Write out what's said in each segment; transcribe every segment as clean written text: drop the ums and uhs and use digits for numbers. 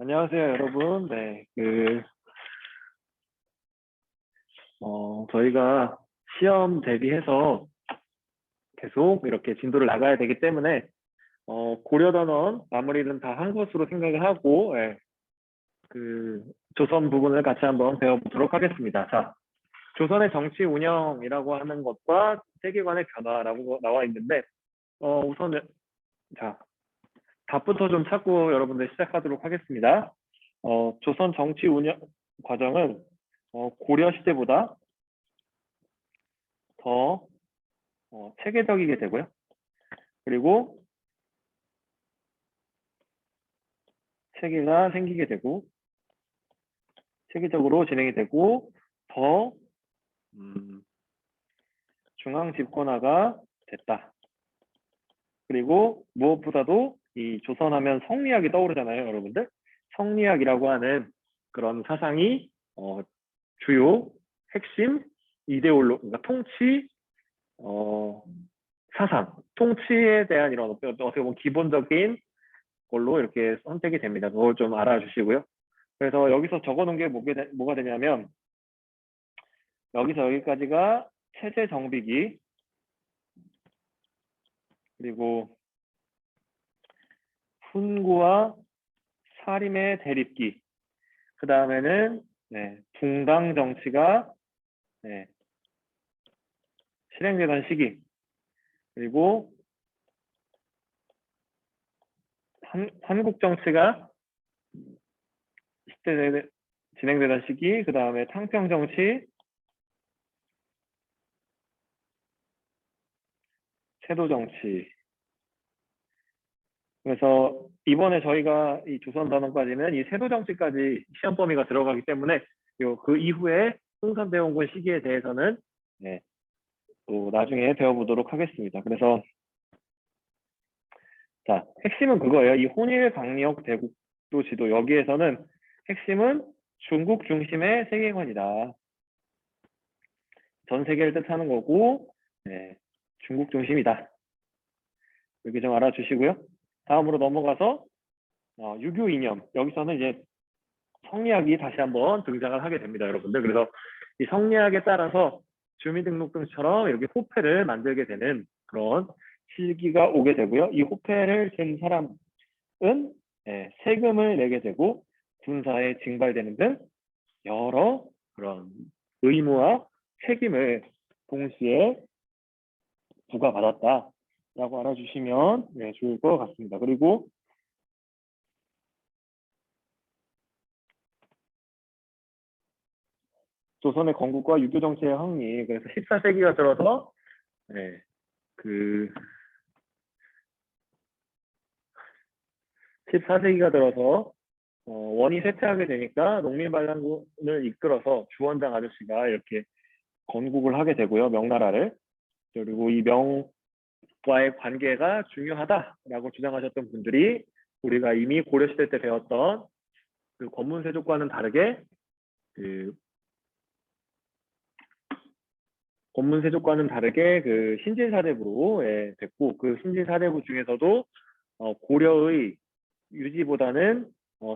안녕하세요, 여러분. 네, 저희가 시험 대비해서 계속 이렇게 진도를 나가야 되기 때문에, 고려단원 마무리는 다 한 것으로 생각을 하고, 그, 조선 부분을 같이 한번 배워보도록 하겠습니다. 자, 조선의 정치 운영이라고 하는 것과 세계관의 변화라고 나와 있는데, 우선, 자, 답부터 좀 찾고 여러분들 시작하도록 하겠습니다. 조선 정치 운영 과정은 고려 시대보다 더 체계적이게 되고요. 그리고 체계가 생기게 되고 체계적으로 진행이 되고 더 중앙 집권화가 됐다. 그리고 무엇보다도 이 조선하면 성리학이 떠오르잖아요, 여러분들. 성리학이라고 하는 그런 사상이 주요 핵심 그러니까 통치 사상, 통치에 대한 이런 어떻게 보면 기본적인 걸로 이렇게 선택이 됩니다. 그걸 좀 알아주시고요. 그래서 여기서 적어놓은 게 뭐가 되냐면 여기서 여기까지가 체제 정비기, 그리고 훈구와 사림의 대립기, 그 다음에는 붕당 정치가 실행되던 시기, 그리고 한국 정치가 진행되던 시기, 그 다음에 탕평 정치, 세도 정치. 그래서 이번에 저희가 이 조선 단원까지는 이 세도 정치까지 시험 범위가 들어가기 때문에 그 이후에 흥선대원군 시기에 대해서는 또 나중에 배워보도록 하겠습니다. 그래서 자, 핵심은 그거예요. 이 혼일 강력 대국도 지도 여기에서는 핵심은 중국 중심의 세계관이다. 전 세계를 뜻하는 거고 중국 중심이다. 여기 좀 알아주시고요. 다음으로 넘어가서 유교 이념. 여기서는 이제 성리학이 다시 한번 등장을 하게 됩니다, 여러분들. 그래서 이 성리학에 따라서 주민등록증처럼 이렇게 호패를 만들게 되는 그런 시기가 오게 되고요. 이 호패를 든 사람은 세금을 내게 되고 군사에 징발되는 등 여러 그런 의무와 책임을 동시에 부과받았다라고 알아주시면 좋을 것 같습니다. 그리고 조선의 건국과 유교 정치의 확립, 그래서 14세기가 들어서 그 14세기가 들어서 원이 쇠퇴하게 되니까 농민반란군을 이끌어서 주원장 아저씨가 이렇게 건국을 하게 되고요, 명나라를. 그리고 이 명과의 관계가 중요하다라고 주장하셨던 분들이 우리가 이미 고려시대 때 배웠던 그 권문세족과는 다르게 그 신진사대부로 됐고, 그 신진사대부 중에서도 고려의 유지보다는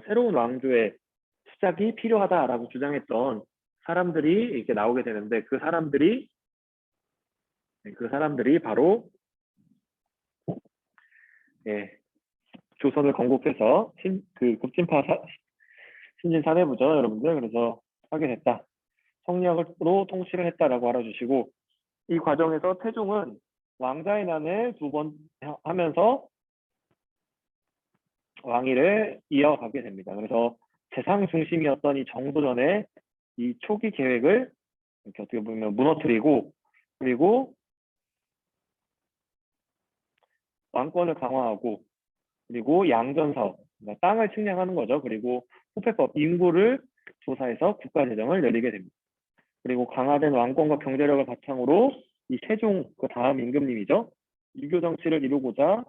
새로운 왕조의 시작이 필요하다라고 주장했던 사람들이 이렇게 나오게 되는데, 그 사람들이 바로 조선을 건국해서 그 급진파 신진사대부죠, 여러분들. 그래서 하게 됐다. 성리학으로 통치를 했다라고 알아주시고, 이 과정에서 태종은 왕자의 난을 2번 하면서 왕위를 이어가게 됩니다. 그래서 재상 중심이었던 이 정도전의 이 초기 계획을 이렇게 어떻게 보면 무너뜨리고, 그리고 왕권을 강화하고, 그리고 양전사업, 그러니까 땅을 측량하는 거죠. 그리고 호패법, 인구를 조사해서 국가재정을 열리게 됩니다. 그리고 강화된 왕권과 경제력을 바탕으로 이 세종 그 다음 임금님이죠. 유교 정치를 이루고자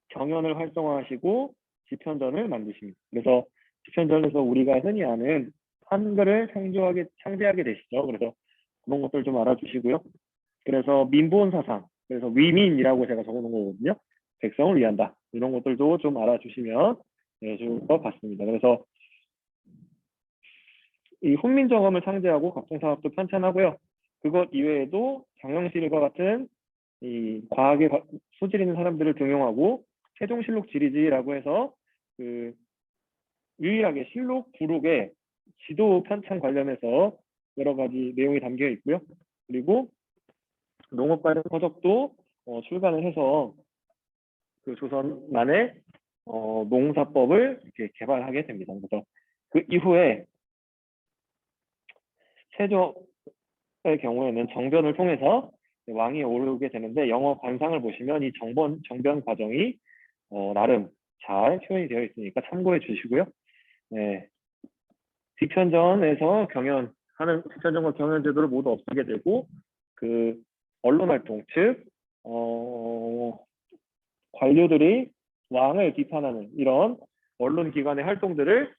경연을 활성화하시고 집현전을 만드십니다. 그래서 집현전에서 우리가 흔히 아는 한글을 창제하게 되시죠. 그래서 그런 것들 좀 알아주시고요. 그래서 민보원 사상, 그래서 위민이라고 제가 적어놓은 거거든요. 백성을 위한다. 이런 것들도 좀 알아주시면 좋을 것 같습니다. 그래서 이 훈민정음을 상대하고 각종사업도 편찬하고요. 그것 이외에도 장영실과 같은 이 과학에 소질 있는 사람들을 등용하고 세종실록 지리지라고 해서 그 유일하게 실록 부록의 지도 편찬 관련해서 여러 가지 내용이 담겨 있고요. 그리고 농업 관련 서적도 출간을 해서 그 조선만의 농사법을 이렇게 개발하게 됩니다. 그래서 그 이후에 세종의 경우에는 정변을 통해서 왕이 오르게 되는데 영어 관상을 보시면 이 정변 과정이 나름 잘 표현이 되어 있으니까 참고해 주시고요. 네. 집현전에서 집현전과 경연 제도를 모두 없애게 되고 그 언론 활동, 즉 관료들이 왕을 비판하는 이런 언론 기관의 활동들을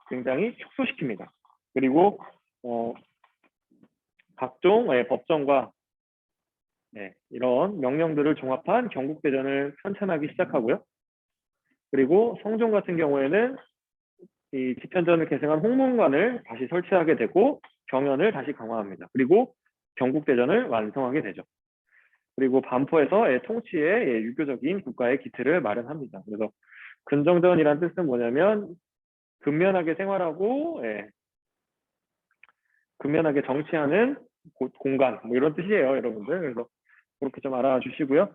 굉장히 축소시킵니다. 그리고 각종 법정과 이런 명령들을 종합한 경국대전을 편찬하기 시작하고요. 그리고 성종 같은 경우에는 이 집현전을 계승한 홍문관을 다시 설치하게 되고 경연을 다시 강화합니다. 그리고 경국대전을 완성하게 되죠. 그리고 반포에서 통치의 유교적인 국가의 기틀을 마련합니다. 그래서 근정전이란 뜻은 뭐냐면 근면하게 생활하고 근면하게 정치하는 공간 뭐 이런 뜻이에요, 여러분들. 그래서 그렇게 좀 알아주시고요.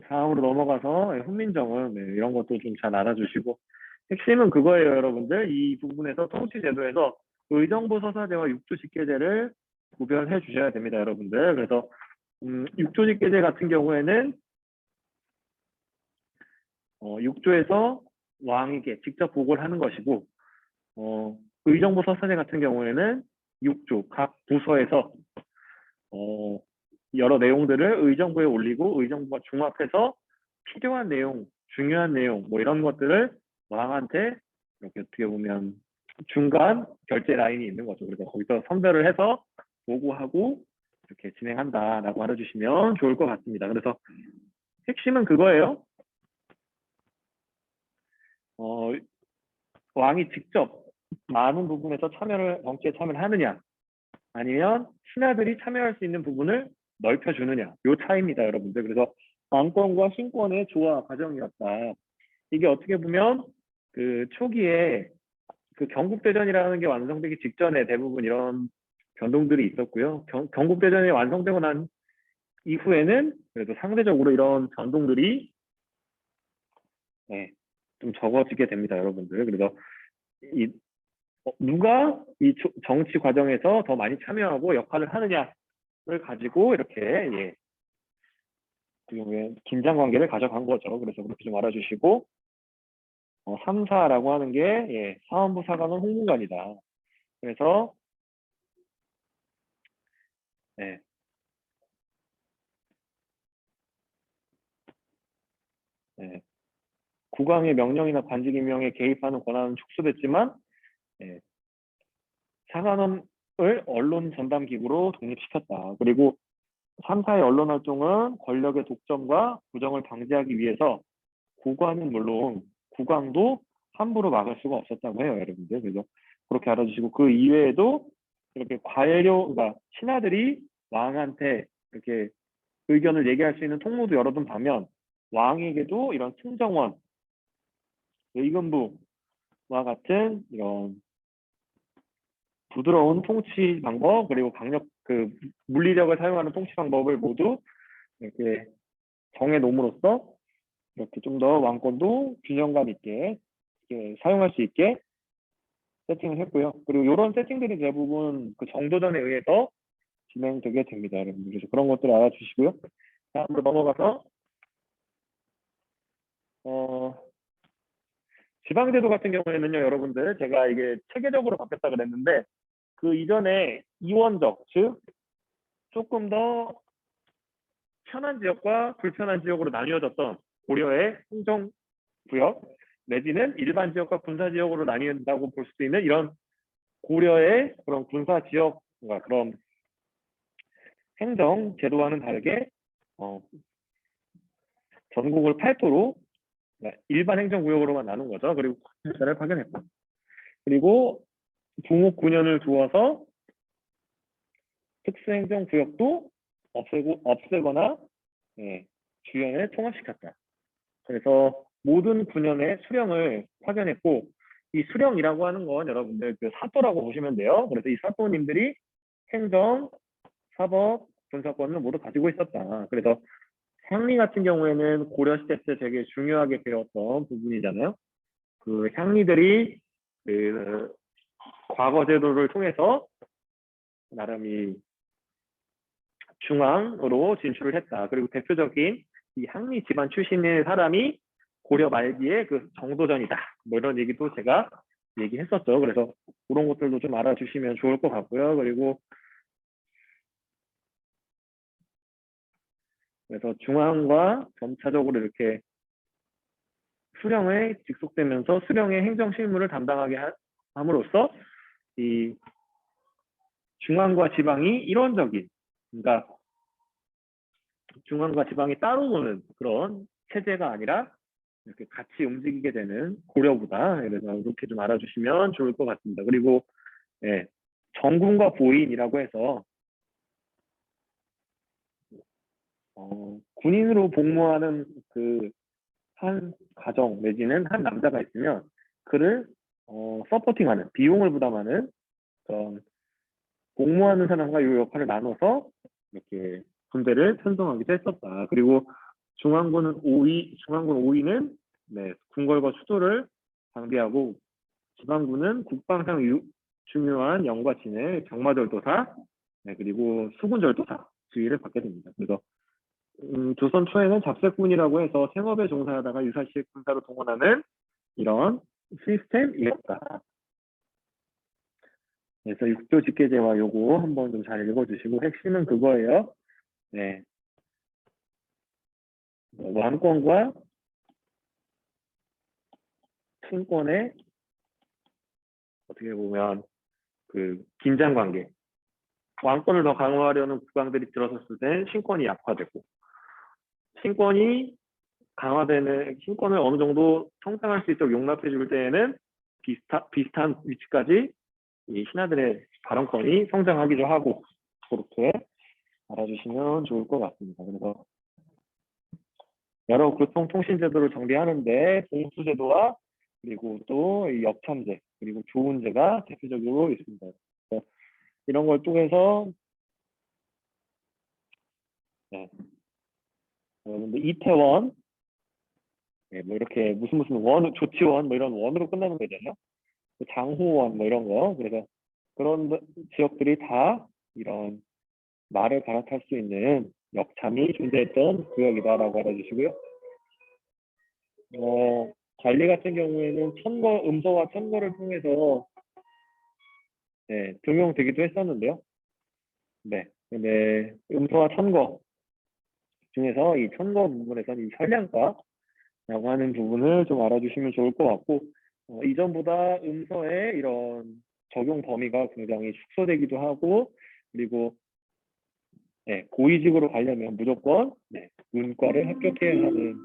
다음으로 넘어가서 훈민정음 이런 것도 좀 잘 알아주시고 핵심은 그거예요, 여러분들. 이 부분에서 통치제도에서 의정부 서사제와 육조직계제를 구별해 주셔야 됩니다, 여러분들. 그래서 육조직계제 같은 경우에는 육조에서 왕에게 직접 보고를 하는 것이고 의정부 서사제 같은 경우에는 육조 각 부서에서 여러 내용들을 의정부에 올리고 의정부가 종합해서 필요한 내용, 중요한 내용 뭐 이런 것들을 왕한테 이렇게 어떻게 보면 중간 결제 라인이 있는 거죠. 그래서 거기서 선별을 해서 보고하고 이렇게 진행한다라고 알아주시면 좋을 것 같습니다. 그래서 핵심은 그거예요. 왕이 직접 많은 부분에서 정치에 참여를 하느냐 아니면 신하들이 참여할 수 있는 부분을 넓혀주느냐 요 차이입니다, 여러분들. 그래서 왕권과 신권의 조화 과정이었다. 이게 어떻게 보면 그 초기에 그 경국대전이라는 게 완성되기 직전에 대부분 이런 변동들이 있었고요. 경국대전이 완성되고 난 이후에는 그래도 상대적으로 이런 변동들이 좀 적어지게 됩니다, 여러분들. 그래서 누가 이 정치 과정에서 더 많이 참여하고 역할을 하느냐를 가지고 이렇게 긴장 관계를 가져간 거죠. 그래서 그렇게 좀 알아주시고 3사라고 하는 게 사원부 사관원 홍문관이다. 그래서 국왕의 명령이나 관직 임명에 개입하는 권한은 축소됐지만 사관원을 언론 전담 기구로 독립시켰다. 그리고 3사의 언론 활동은 권력의 독점과 부정을 방지하기 위해서 국왕은 물론 국왕도 함부로 막을 수가 없었다고 해요, 여러분들. 그래서 그렇게 알아주시고 그 이외에도 이렇게 그러니까 신하들이 왕한테 이렇게 의견을 얘기할 수 있는 통로도 열어둔다면 왕에게도 이런 승정원, 의금부와 같은 이런 부드러운 통치 방법 그리고 물리력을 사용하는 통치 방법을 모두 이렇게 정해 놓음으로써 이렇게 좀 더 왕권도 균형감 있게 사용할 수 있게 세팅을 했고요. 그리고 이런 세팅들이 대부분 그 정도전에 의해서 진행되게 됩니다, 여러분들. 그래서 그런 것들 알아주시고요. 다음으로 넘어가서 지방제도 같은 경우에는요, 여러분들 제가 이게 체계적으로 바뀌었다 그랬는데 그 이전에 이원적, 즉 조금 더 편한 지역과 불편한 지역으로 나뉘어졌던 고려의 행정구역 내지는 일반 지역과 군사 지역으로 나뉘는다고 볼 수도 있는 이런 고려의 그런 군사 지역과 그런 행정 제도와는 다르게 전국을 팔도로 일반 행정구역으로만 나눈 거죠. 그리고 관할자를 파견했고, 그리고 동욱 9년을 두어서 특수행정구역도 없애거나 주연을 통합시켰다. 그래서 모든 9년의 수령을 파견했고, 이 수령이라고 하는 건 여러분들 그 사또라고 보시면 돼요. 그래서 이 사또님들이 행정, 사법, 군사권을 모두 가지고 있었다. 그래서 향리 같은 경우에는 고려시대 때 되게 중요하게 배웠던 부분이잖아요. 그 향리들이 그 과거 제도를 통해서 나름 이 중앙으로 진출을 했다. 그리고 대표적인 이 향리 집안 출신의 사람이 고려 말기에 그 정도전이다. 뭐 이런 얘기도 제가 얘기했었죠. 그래서 그런 것들도 좀 알아주시면 좋을 것 같고요. 그리고 그래서 중앙과 점차적으로 이렇게 수령에 직속되면서 수령의 행정 실무를 담당하게 함으로써 이 중앙과 지방이 일원적인, 그러니까 중앙과 지방이 따로 노는 그런 체제가 아니라 이렇게 같이 움직이게 되는 고려부다. 그래서 이렇게 좀 알아주시면 좋을 것 같습니다. 그리고 정군과 보인이라고 해서 군인으로 복무하는 그 한 가정 내지는 한 남자가 있으면 그를 서포팅하는, 비용을 부담하는 그런 복무하는 사람과 이 역할을 나눠서 이렇게 군대를 편성하기도 했었다. 그리고 중앙군 5위는 궁궐과 수도를 방비하고, 지방군은 국방상 중요한 영과 진해, 경마절도사, 그리고 수군절도사 지위를 받게 됩니다. 그래서 조선 초에는 잡색군이라고 해서 생업에 종사하다가 유사시 군사로 동원하는 이런 시스템이었다. 그래서 육조 직계제와 요거 한번 좀 잘 읽어주시고, 핵심은 그거예요. 왕권과 친권의 어떻게 보면 그 긴장 관계. 왕권을 더 강화하려는 국왕들이 들어섰을 때 신권이 약화되고, 신권이 강화되는, 신권을 어느 정도 성장할 수 있도록 용납해 줄 때에는 비슷한 위치까지 이 신하들의 발언권이 성장하기도 하고, 그렇게 알아주시면 좋을 것 같습니다. 그래서 여러 교통통신제도를 정비하는데 공수제도와 그리고 또 역참제, 그리고 조훈제가 대표적으로 있습니다. 이런 걸 통해서 여러분들 이태원, 뭐 이렇게 무슨 원, 조치원 뭐 이런 원으로 끝나는 거잖아요. 장호원 뭐 이런 거. 그래서 그런 지역들이 다 이런 말을 갈아탈 수 있는 역참이 존재했던 구역이다라고 알아주시고요. 관리 같은 경우에는 음서와 첨거를 통해서 등용되기도 했었는데요. 근데 음서와 첨거 중에서 이 첨거 부분에서는 이 선량과라고 하는 부분을 좀 알아주시면 좋을 것 같고, 이전보다 음서의 이런 적용 범위가 굉장히 축소되기도 하고, 그리고 고위직으로 가려면 무조건 문과를 합격해야 하는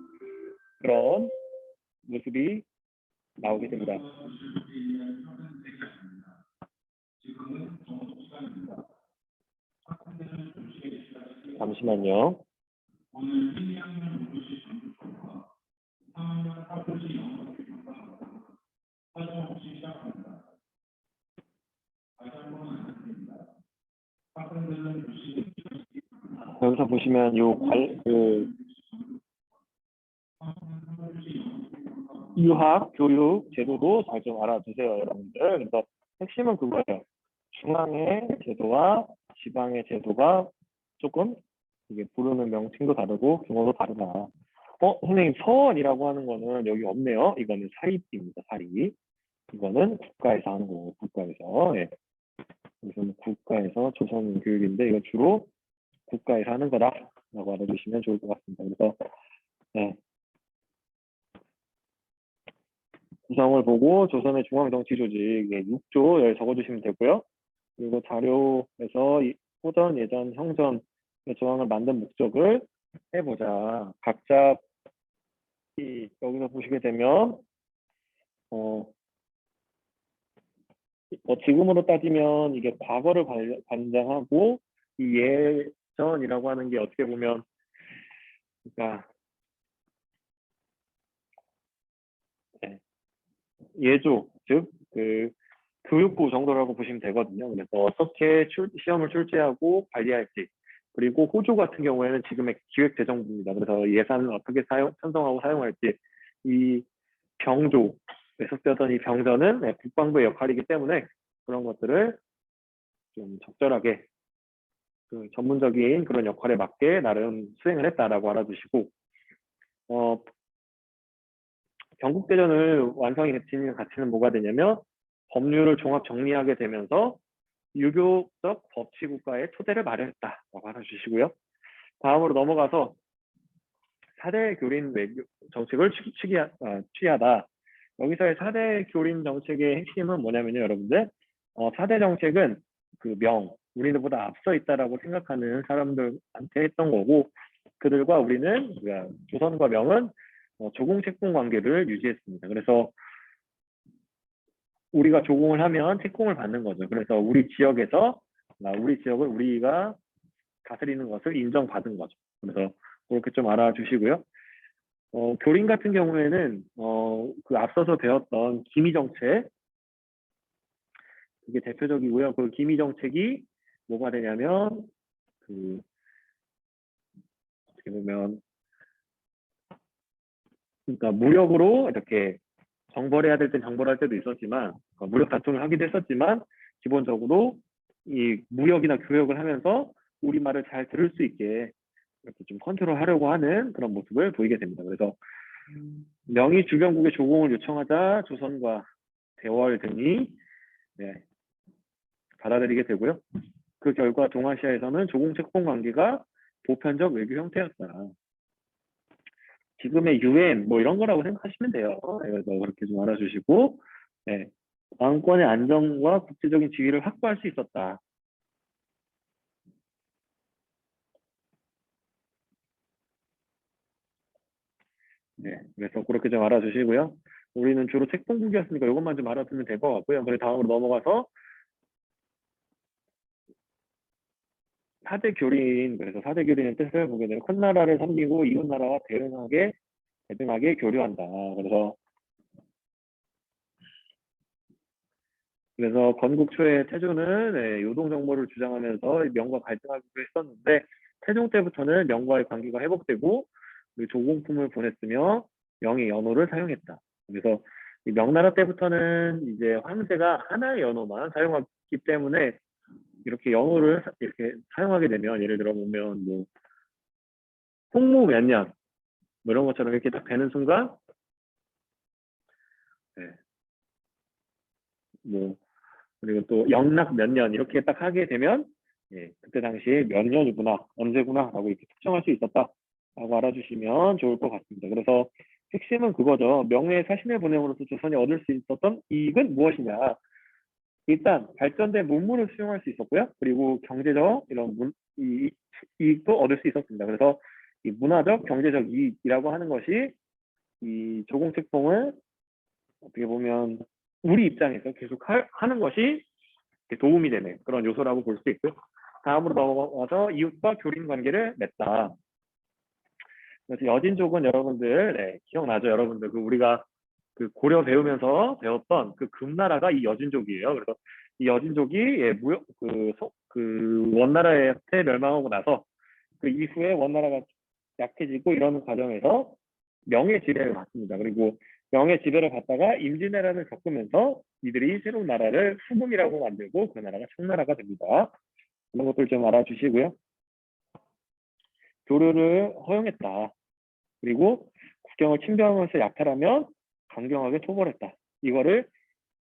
그런 모습이 나오게 됩니다. 잠시만요. 여기서 보시면 유학, 교육 제도도 잘 좀 알아두세요, 여러분들. 그래서 핵심은 그거예요. 중앙의 제도와 지방의 제도가 조금 이게 부르는 명칭도 다르고 규모도 다르다. 선생님, 서원이라고 하는 거는 여기 없네요. 이거는 사립입니다, 사립. 이거는 국가에서 하는 거고, 국가에서. 그래서 국가에서 조선 교육인데, 이거 주로 국가에서 하는 거다라고 알아주시면 좋을 것 같습니다. 그래서 구성을 보고 조선의 중앙정치조직 6조에 적어주시면 되고요. 그리고 자료에서 호전, 예전, 형전의 조항을 만든 목적을 해보자. 각자 여기서 보시게 되면 지금으로 따지면 이게 과거를 관장하고 이 예전이라고 하는 게 어떻게 보면 그러니까 네, 예조 즉 그 교육부 정도라고 보시면 되거든요. 그래서 어떻게 시험을 출제하고 관리할지 그리고 호주 같은 경우에는 지금의 기획재정부입니다. 그래서 예산을 어떻게 편성하고 사용할지 이 병조에서 쓰였던 이 병전은 네, 국방부의 역할이기 때문에 그런 것들을 좀 적절하게 그 전문적인 그런 역할에 맞게 나름 수행을 했다라고 알아두시고 경국대전을 완성이 지닌 가치는 뭐가 되냐면 법률을 종합 정리하게 되면서 유교적 법치국가의 토대를 마련했다라고 알아주시고요. 다음으로 넘어가서 4대 교린 외교 정책을 취하다. 여기서의 4대 교린 정책의 핵심은 뭐냐면요, 여러분들. 4대 정책은 그 우리들보다 앞서 있다라고 생각하는 사람들한테 했던 거고, 그들과 우리는, 조선과 명은 조공책공 관계를 유지했습니다. 그래서 우리가 조공을 하면 채공을 받는 거죠. 그래서 우리 지역을 우리가 다스리는 것을 인정받은 거죠. 그래서 그렇게 좀 알아주시고요. 교린 같은 경우에는 그 앞서서 배웠던 기미 정책 그게 대표적이고요. 그 기미 정책이 뭐가 되냐면 그 어떻게 보면 그러니까 무력으로 이렇게 정벌 해야 될 땐 정벌할 때도 있었지만 무력 다툼을 하기도 했었지만 기본적으로 이 무력이나 교역을 하면서 우리말을 잘 들을 수 있게 이렇게 좀 컨트롤하려고 하는 그런 모습을 보이게 됩니다. 그래서 명의 주변국의 조공을 요청하자 조선과 대월 등이 네, 받아들이게 되고요. 그 결과 동아시아에서는 조공채공 관계가 보편적 외교 형태였다. 지금의 유엔 뭐 이런 거라고 생각하시면 돼요. 그래서 그렇게 좀 알아주시고 네, 왕권의 안정과 국제적인 지위를 확보할 수 있었다. 네, 그래서 그렇게 좀 알아주시고요. 우리는 주로 책봉국이었으니까 이것만 좀 알아두면 될 것 같고요. 그리고 다음으로 넘어가서 4대 교린, 그래서 4대 교린의 뜻을 보게 되면 큰 나라를 섬기고 이웃 나라와 대등하게 교류한다. 그래서 건국 초에 태조는 네, 요동 정보를 주장하면서 명과 갈등하기도 했었는데 태종 때부터는 명과의 관계가 회복되고 조공품을 보냈으며 명의 연호를 사용했다. 그래서 이 명나라 때부터는 이제 황제가 하나의 연호만 사용하기 때문에 이렇게 연호를 이렇게 사용하게 되면 예를 들어 보면 뭐 홍무 몇 년, 뭐 이런 것처럼 이렇게 딱 되는 순간 네, 뭐 그리고 또 영락 몇 년 이렇게 딱 하게 되면 예, 그때 당시에 몇 년이구나 언제구나 라고 이렇게 특정할 수 있었다 라고 알아주시면 좋을 것 같습니다. 그래서 핵심은 그거죠. 명예의 사신을 보냄으로써 조선이 얻을 수 있었던 이익은 무엇이냐. 일단 발전된 문물을 수용할 수 있었고요. 그리고 경제적 이런 이익도 얻을 수 있었습니다. 그래서 이 문화적 경제적 이익이라고 하는 것이 이 조공책봉을 어떻게 보면 우리 입장에서 계속 하는 것이 도움이 되는 그런 요소라고 볼 수 있고요. 다음으로 넘어가서 이웃과 교린 관계를 맺다. 그래서 여진족은 여러분들 네, 기억나죠? 여러분들 그 우리가 그 고려 배우면서 배웠던 그 금나라가 이 여진족이에요. 그래서 이 여진족이 예, 그 원나라한테 멸망하고 나서 그 이후에 원나라가 약해지고 이러는 과정에서 명예 지배를 받습니다. 그리고 명예 지배를 받다가 임진왜란을 겪으면서 이들이 새로운 나라를 후금이라고 만들고 그 나라가 청나라가 됩니다. 이런 것들 좀 알아주시고요. 교류를 허용했다. 그리고 국경을 침범하면서 약탈하면 강경하게 토벌했다. 이거를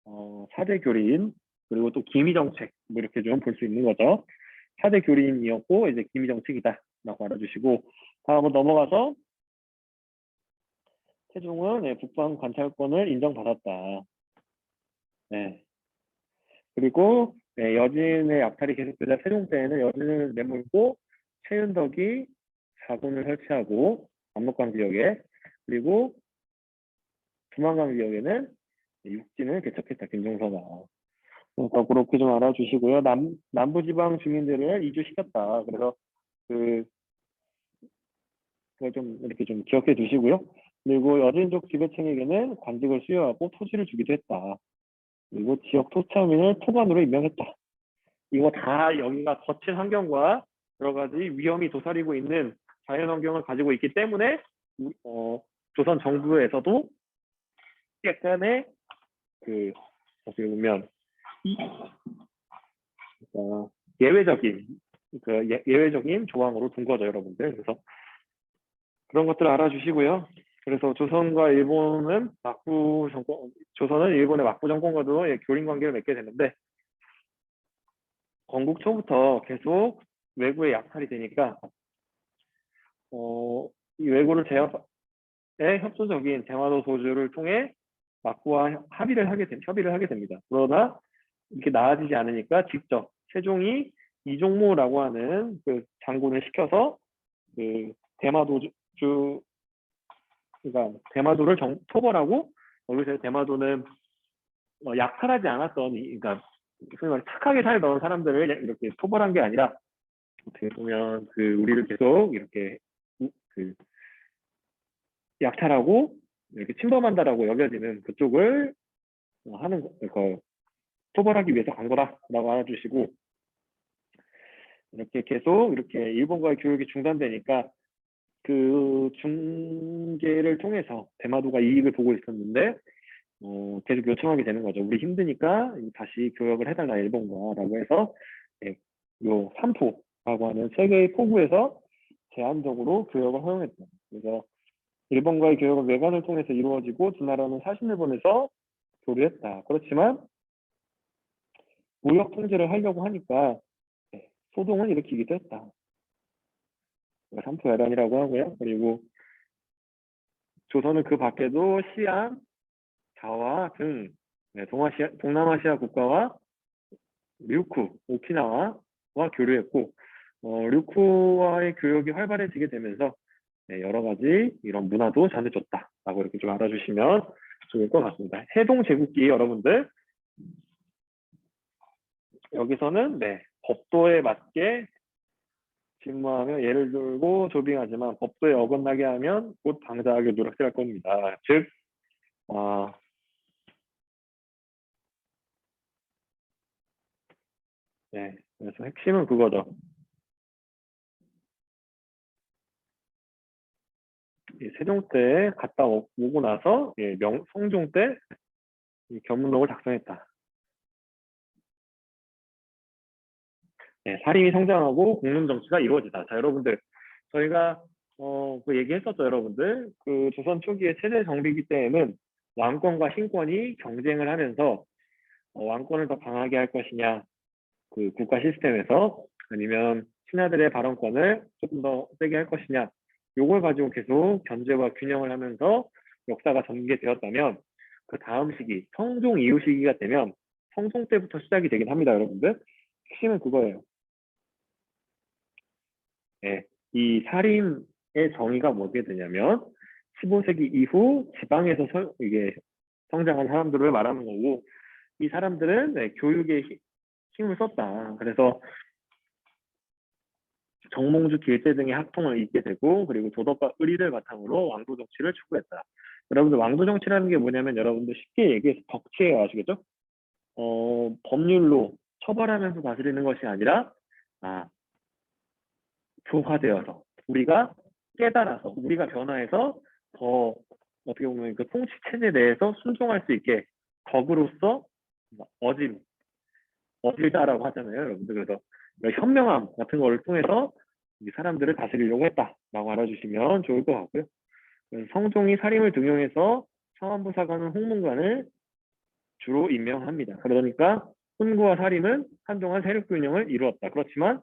4대 교린 그리고 또 기미정책 뭐 이렇게 좀 볼 수 있는 거죠. 4대 교린이었고 이제 기미정책이다 라고 알아주시고 다음으로 넘어가서 태종은 네, 북방 관찰권을 인정받았다. 네. 그리고 네, 여진의 약탈이 계속되자 세종 때에는 여진을 내몰고 최윤덕이 사군을 설치하고 압록강 지역에 그리고 두만강 지역에는 육진을 개척했다. 김종서가. 그러니까 그렇게 좀 알아주시고요. 남부지방 주민들을 이주시켰다. 그래서 그 그걸 좀 이렇게 좀 기억해 두시고요. 그리고 여진족 지배층에게는 관직을 수여하고 토지를 주기도 했다. 그리고 지역 토착민을 토관으로 임명했다. 이거 다 여기가 거친 환경과 여러 가지 위험이 도사리고 있는 자연 환경을 가지고 있기 때문에 조선 정부에서도 약간의 그 어떻게 보면 예외적인 예외적인 조항으로 둔 거죠, 여러분들. 그래서 그런 것들을 알아주시고요. 그래서 조선과 일본은 조선은 일본의 막부 정권과도 교린 관계를 맺게 되는데 건국 초부터 계속 외구의 약탈이 되니까 이 외구를 협소적인 대화도 도주를 통해 막부와 협의를 하게 됩니다. 그러나 이렇게 나아지지 않으니까 직접 세종이 이종무라고 하는 그 장군을 시켜서 그 그러니까 대마도를 토벌하고 여기서 대마도는 약탈하지 않았던 그러니까 소위 말해 착하게 살던 사람들을 이렇게 토벌한 게 아니라 어떻게 보면 그 우리를 계속 이렇게 그 약탈하고 이렇게 침범한다라고 여겨지는 그쪽을 하는 토벌하기 위해서 간 거다라고 알아주시고 이렇게 계속 이렇게 일본과의 교육이 중단되니까 그 중계를 통해서 대마도가 이익을 보고 있었는데 계속 요청하게 되는 거죠. 우리 힘드니까 다시 교역을 해달라 일본과라고 해서 요 3포라고 하는 세계의 포구에서 제한적으로 교역을 허용했다. 그래서 일본과의 교역은 외관을 통해서 이루어지고 두 나라는 사신일본에서 교류했다. 그렇지만 무역 통제를 하려고 하니까 소동을 일으키기도 했다. 3포 외란이라고 하고요. 그리고 조선은 그 밖에도 시안, 자와 등 동남아시아 국가와 류쿠, 오키나와와 교류했고 류쿠와의 교역이 활발해지게 되면서 여러 가지 이런 문화도 전해줬다라고 이렇게 좀 알아주시면 좋을 것 같습니다. 해동 제국기 여러분들 여기서는 법도에 맞게 직무하며 예를 들고 조빙하지만 법도에 어긋나게 하면 곧 방자하게 누락질할 겁니다. 즉 그래서 핵심은 그거죠. 세종 때 갔다 오고 나서 성종 때 견문록을 작성했다. 사림이 성장하고 공론 정치가 이루어지다. 자, 여러분들 저희가 그 얘기했었죠, 여러분들. 그 조선 초기의 체제 정비기 때에는 왕권과 신권이 경쟁을 하면서 왕권을 더 강하게 할 것이냐, 그 국가 시스템에서 아니면 신하들의 발언권을 조금 더 세게 할 것이냐, 요걸 가지고 계속 견제와 균형을 하면서 역사가 전개되었다면 그 다음 시기, 성종 이후 시기가 되면 성종 때부터 시작이 되긴 합니다, 여러분들. 핵심은 그거예요. 이 살인의 정의가 뭐게 되냐면 15세기 이후 지방에서 이게 성장한 사람들을 말하는 거고 이 사람들은 교육에 힘을 썼다. 그래서 정몽주, 길제 등의 학통을 잇게 되고 그리고 도덕과 의리를 바탕으로 왕도 정치를 추구했다. 여러분들 왕도 정치라는 게 뭐냐면 여러분들 쉽게 얘기해서 덕치예요. 아시겠죠? 법률로 처벌하면서 다스리는 것이 아니라 교화되어서 우리가 깨달아서 우리가 변화해서 더 어떻게 보면 그 통치 체제 내에서 순종할 수 있게 덕으로서 어질다라고 하잖아요, 여러분들. 그래서 현명함 같은 거를 통해서 이 사람들을 다스리려고 했다라고 알아주시면 좋을 것 같고요. 성종이 사림을 등용해서 상안부 사관은 홍문관을 주로 임명합니다. 그러니까 훈구와 사림은 한동안 세력 균형을 이루었다. 그렇지만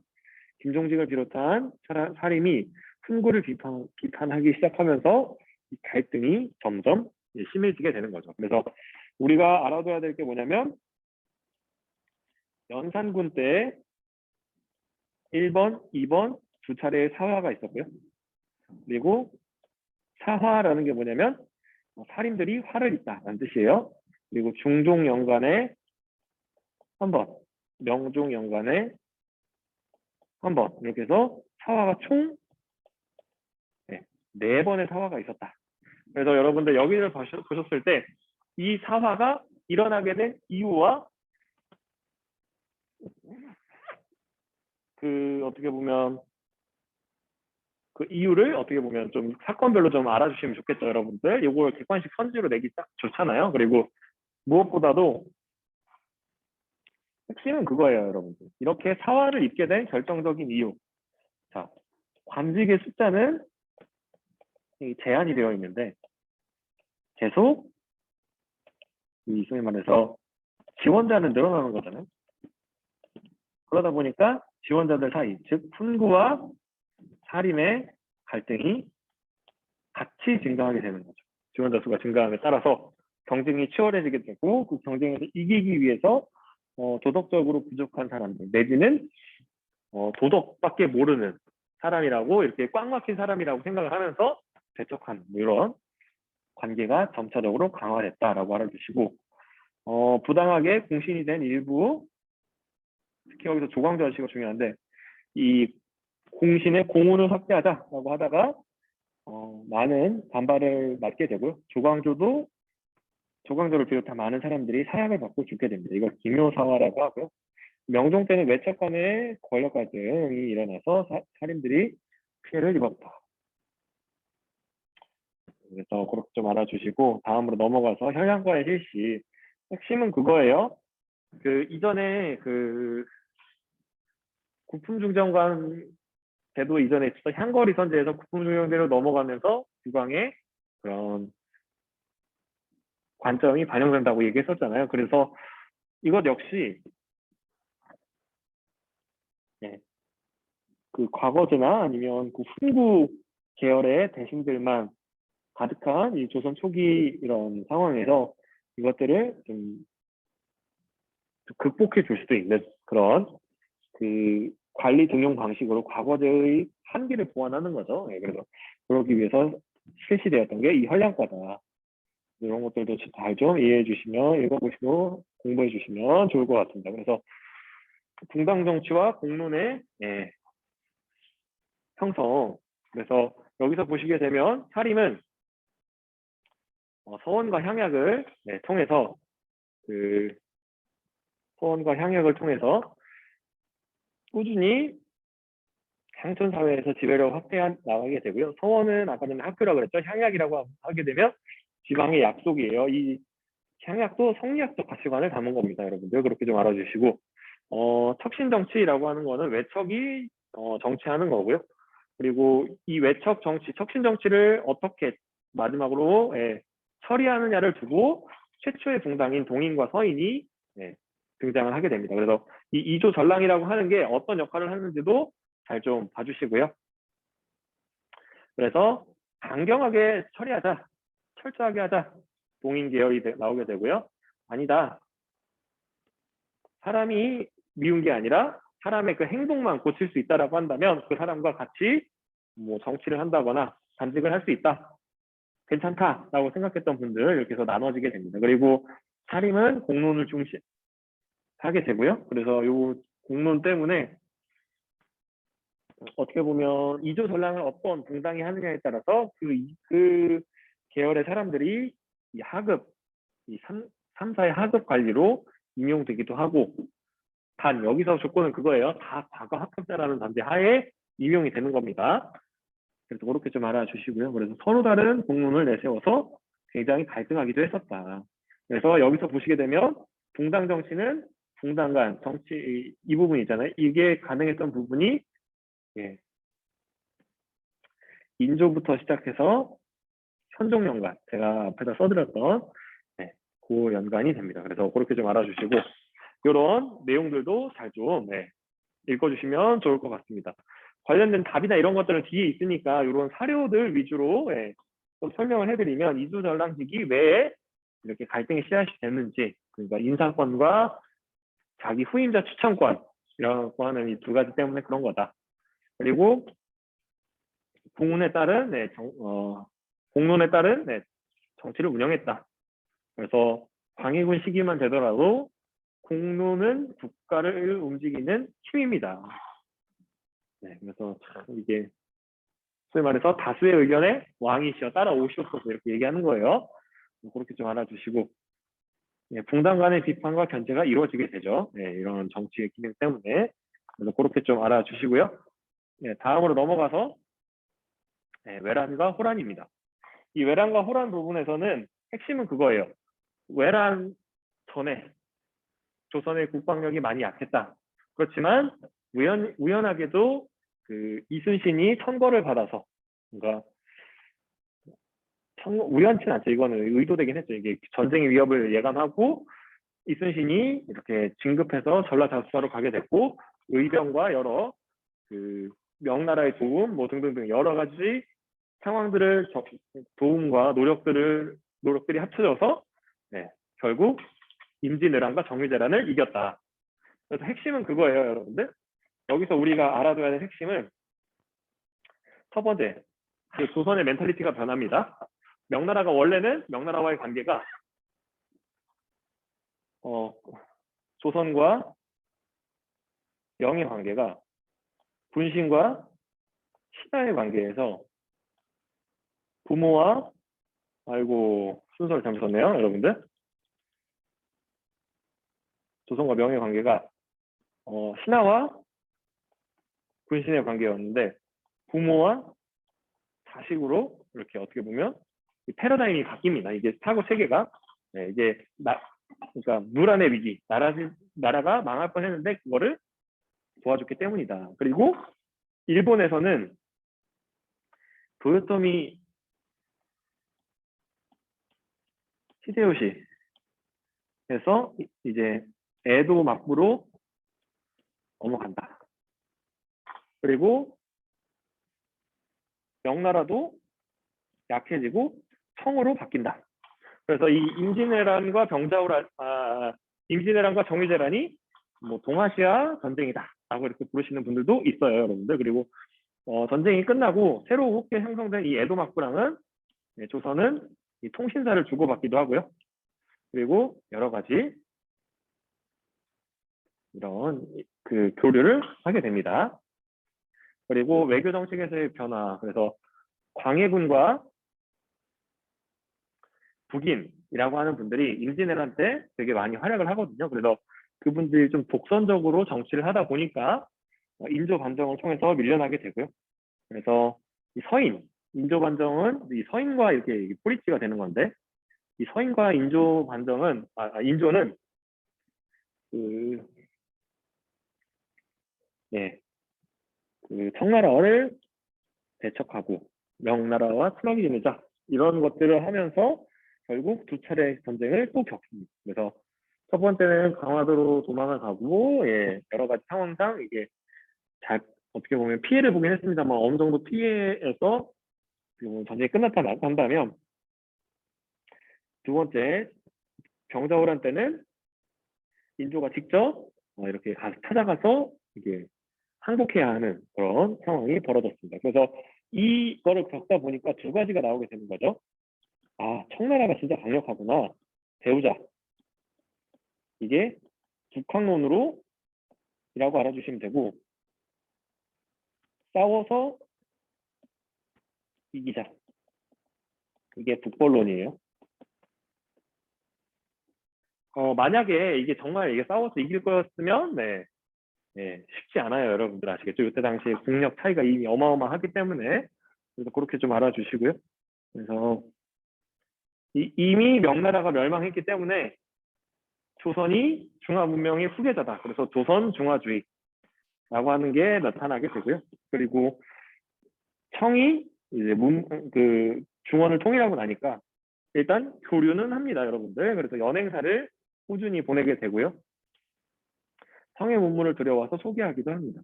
김종직을 비롯한 사림이 훈구를 비판하기 시작하면서 이 갈등이 점점 심해지게 되는 거죠. 그래서 우리가 알아둬야 될 게 뭐냐면 연산군 때 1번, 2번 두 차례의 사화가 있었고요. 그리고 사화라는 게 뭐냐면 살인들이 화를 잇다라는 뜻이에요. 그리고 중종연간에 한 번, 명종연간에 한 번, 이렇게 해서 사화가 총 4번의 사화가 있었다. 그래서 여러분들 여기를 보셨을 때 이 사화가 일어나게 된 이유와 그 어떻게 보면 그 이유를 어떻게 보면 좀 사건별로 좀 알아주시면 좋겠죠, 여러분들. 이걸 객관식 선지로 내기 딱 좋잖아요. 그리고 무엇보다도 핵심은 그거예요, 여러분들. 이렇게 사화를 입게 된 결정적인 이유. 자, 관직의 숫자는 제한이 되어 있는데 계속 소위 말해서 지원자는 늘어나는 거잖아요. 그러다 보니까 지원자들 사이, 즉 훈구와 사림의 갈등이 같이 증가하게 되는 거죠. 지원자 수가 증가함에 따라서 경쟁이 치열해지게 되고 그 경쟁에서 이기기 위해서 도덕적으로 부족한 사람들 내지는 도덕밖에 모르는 사람이라고 이렇게 꽉 막힌 사람이라고 생각을 하면서 배척하는 이런 관계가 점차적으로 강화됐다라고 알아주시고 부당하게 공신이 된 일부 특히 여기서 조광조 아저씨가 중요한데 이 공신의 공훈을 확대하자라고 하다가 많은 반발을 맞게 되고요. 조광조를 비롯한 많은 사람들이 사약을 받고 죽게 됩니다. 이걸 기묘사화라고 하고요. 명종 때는 외척 간의 권력 갈등이 일어나서 살인들이 피해를 입었다. 그래서 그렇게 좀 알아주시고 다음으로 넘어가서 혈양과의 실시. 핵심은 그거예요. 그 이전에 그 국품중정관 제도 이전에 있었던 향거리 선제에서 국품중정제로 넘어가면서 국왕의 그런 관점이 반영된다고 얘기했었잖아요. 그래서 이것 역시 그 과거제나 아니면 그 훈구 계열의 대신들만 가득한 이 조선 초기 이런 상황에서 이것들을 좀 극복해 줄 수도 있는 그런 그 관리 등용 방식으로 과거제의 한계를 보완하는 거죠. 그래서 그러기 위해서 실시되었던 게 이 혈량과다. 이런 것들도 잘 좀 이해해 주시면 읽어보시고 공부해 주시면 좋을 것 같습니다. 그래서 붕당 정치와 공론의 형성. 그래서 여기서 보시게 되면 사림은 서원과 향약을 통해서 그 서원과 향약을 통해서 꾸준히乡村 사회에서 지배력을 확대해 나가게 되고요. 서원은 아까 전에 학교라고 그랬죠. 향약이라고 하게 되면 지방의 약속이에요. 이 향약도 성리학적 가치관을 담은 겁니다, 여러분들. 그렇게 좀 알아주시고 척신정치라고 하는 거는 외척이 정치하는 거고요. 그리고 이 외척 정치, 척신 정치를 어떻게 마지막으로 처리하느냐를 두고 최초의 붕당인 동인과 서인이 등장을 하게 됩니다. 그래서 이 이조 전랑이라고 하는 게 어떤 역할을 하는지도 잘 좀 봐주시고요. 그래서 강경하게 처리하자, 철저하게 하자, 동인 계열이 나오게 되고요. 아니다. 사람이 미운 게 아니라 사람의 그 행동만 고칠 수 있다라고 한다면 그 사람과 같이 뭐 정치를 한다거나 단직을 할 수 있다. 괜찮다라고 생각했던 분들 이렇게 해서 나눠지게 됩니다. 그리고 사림은 공론을 중시하게 되고요. 그래서 이 공론 때문에 어떻게 보면 이조 전랑을 어떤 붕당이 하느냐에 따라서 그 계열의 사람들이 이 하급, 이 3사의 하급 관리로 임용되기도 하고 단 여기서 조건은 그거예요. 다 과거 합격자라는 전제 하에 임용이 되는 겁니다. 그래서 그렇게 좀 알아주시고요. 그래서 서로 다른 공론을 내세워서 굉장히 갈등하기도 했었다. 그래서 여기서 보시게 되면 붕당 정치는 붕당 간 정치 이 부분 있잖아요. 이게 가능했던 부분이 인조부터 시작해서 현종연간 제가 앞에다 써드렸던 그 연간이 됩니다. 그래서 그렇게 좀 알아주시고 이런 내용들도 잘 좀 읽어주시면 좋을 것 같습니다. 관련된 답이나 이런 것들은 뒤에 있으니까 이런 사료들 위주로 좀 설명을 해드리면 이조전랑직이 왜 이렇게 갈등의 씨앗이 됐는지 그러니까 인사권과 자기 후임자 추천권이라고 하는 이 두 가지 때문에 그런 거다. 그리고 공론에 따른 공론에 따른 정치를 운영했다. 그래서 광해군 시기만 되더라도 공로는 국가를 움직이는 힘입니다. 네, 그래서 참 이게 소위 말해서 다수의 의견에 왕이시여 따라오시옵소서 이렇게 얘기하는 거예요. 그렇게 좀 알아주시고, 예, 붕당 간의 비판과 견제가 이루어지게 되죠. 예, 이런 정치의 기능 때문에. 그래서 그렇게 좀 알아주시고요. 예, 다음으로 넘어가서 예, 외란과 호란입니다. 이 외란과 호란 부분에서는 핵심은 그거예요. 외란 전에 조선의 국방력이 많이 약했다. 그렇지만 우연하게도 그 이순신이 천거를 받아서, 그러니까 우연치는 않죠. 이거는 의도되긴 했죠. 이게 전쟁의 위협을 예감하고 이순신이 이렇게 진급해서 전라자수사로 가게 됐고, 의병과 여러 그 명나라의 도움 뭐 등등등 여러 가지 상황들을 도움과 노력들이 합쳐져서 네, 결국 임진왜란과 정유재란을 이겼다. 그래서 핵심은 그거예요, 여러분들. 여기서 우리가 알아둬야 될 핵심은 첫 번째, 그 조선의 멘탈리티가 변합니다. 명나라가 원래는 명나라와의 관계가 조선과 영의 관계가 군신과 신하의 관계에서 부모와 아이고 순서를 잘못 썼네요, 여러분들. 조선과 명의 관계가 신하와 군신의 관계였는데 부모와 자식으로 이렇게 어떻게 보면 패러다임이 바뀝니다. 이게 사고 체계가 네, 이게 그러니까 물안의 위기, 나라가 망할 뻔했는데 그거를 도와줬기 때문이다. 그리고 일본에서는 도요토미 히데요시에서 이제 에도 막부로 넘어간다. 그리고 명나라도 약해지고 청으로 바뀐다. 그래서 이 임진왜란과 정유재란이 뭐 동아시아 전쟁이다라고 이렇게 부르시는 분들도 있어요, 여러분들. 그리고 전쟁이 끝나고 새롭게 형성된 이 에도 막부랑은 조선은 이 통신사를 주고받기도 하고요. 그리고 여러 가지 이런 그 교류를 하게 됩니다. 그리고 외교 정책에서의 변화, 그래서 광해군과 북인이라고 하는 분들이 임진왜란 때 되게 많이 활약을 하거든요. 그래서 그분들이 좀 독선적으로 정치를 하다 보니까 인조 반정을 통해서 밀려나게 되고요. 그래서 이 인조 반정은 이 서인과 이렇게 뿌리치가 되는 건데, 이 서인과 인조 반정은 인조는 그 청나라를 대척하고 명나라와 친하게 지내자 이런 것들을 하면서 결국 두 차례 전쟁을 또 겪습니다. 그래서 첫 번째는 강화도로 도망을 가고 여러 가지 상황상 이게 잘 어떻게 보면 피해를 보긴 했습니다만 어느 정도 피해에서 전쟁이 끝났다 한다면, 두 번째 병자호란 때는 인조가 직접 이렇게 찾아가서 이게 항복해야 하는 그런 상황이 벌어졌습니다. 그래서 이거를 겪다 보니까 두 가지가 나오게 되는 거죠. 청나라가 진짜 강력하구나. 배우자. 이게 북학론으로 이라고 알아주시면 되고, 싸워서 이기자. 이게 북벌론이에요. 만약에 이게 정말 이게 싸워서 이길 거였으면 쉽지 않아요, 여러분들 아시겠죠? 이때 당시에 국력 차이가 이미 어마어마하기 때문에. 그래서 그렇게 좀 알아주시고요. 그래서 이미 명나라가 멸망했기 때문에 조선이 중화 문명의 후계자다. 그래서 조선 중화주의라고 하는 게 나타나게 되고요. 그리고 청이 이제 중원을 통일하고 나니까 일단 교류는 합니다, 여러분들. 그래서 연행사를 꾸준히 보내게 되고요. 성의 문물을 들여와서 소개하기도 합니다.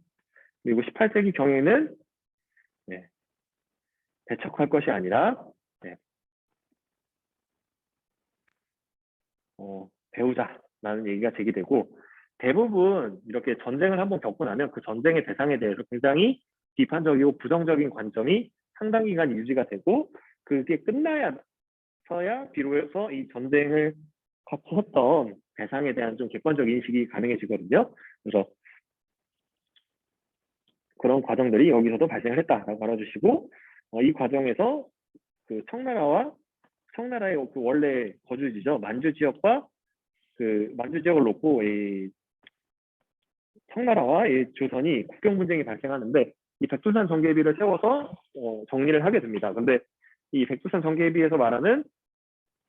그리고 18세기 경에는 대척할 것이 아니라 배우자라는 얘기가 제기되고, 대부분 이렇게 전쟁을 한번 겪고 나면 그 전쟁의 대상에 대해서 굉장히 비판적이고 부정적인 관점이 상당 기간 유지가 되고, 그게 끝나야 서야 비로소 이 전쟁을 같이 했던 대상에 대한 좀 객관적 인식이 가능해지거든요. 그래서 그런 과정들이 여기서도 발생을 했다라고 알아주시고, 이 과정에서 그 청나라의 그 원래 거주지죠. 만주 지역과 그 만주 지역을 놓고 이 청나라와 이 조선이 국경 분쟁이 발생하는데, 이 백두산 정계비를 세워서 정리를 하게 됩니다. 근데 이 백두산 정계비에서 말하는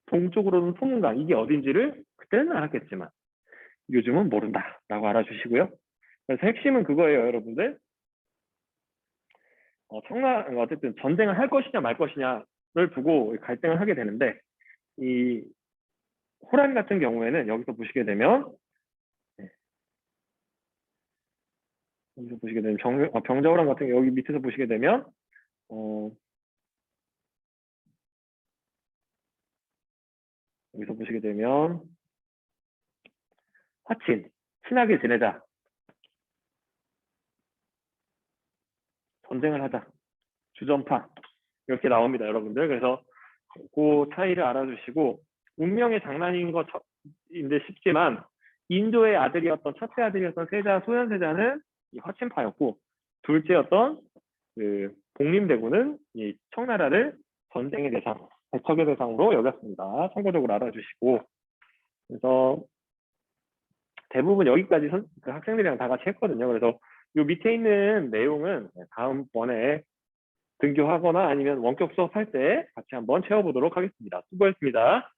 동쪽으로는 소문강, 이게 어딘지를 그때는 알았겠지만 요즘은 모른다라고 알아주시고요. 그래서 핵심은 그거예요, 여러분들. 어쨌든 전쟁을 할 것이냐 말 것이냐를 두고 갈등을 하게 되는데, 이 호란 같은 경우에는 여기서 보시게 되면, 네, 여기서 보시게 되면 병자호란 같은 경우 여기 밑에서 보시게 되면 여기서 보시게 되면 화친, 친하게 지내자, 전쟁을 하자, 주전파, 이렇게 나옵니다, 여러분들. 그래서 그 차이를 알아주시고, 운명의 장난인 것인데 싶지만 인도의 아들이었던 첫째 아들이었던 소현세자는 이 화친파였고, 둘째였던 그 복림대군은 이 청나라를 전쟁의 대상, 대척의 대상으로 여겼습니다. 참고적으로 알아주시고, 그래서 대부분 여기까지 그 학생들이랑 다 같이 했거든요. 그래서 이 밑에 있는 내용은 다음번에 등교하거나 아니면 원격 수업할 때 같이 한번 채워보도록 하겠습니다. 수고했습니다.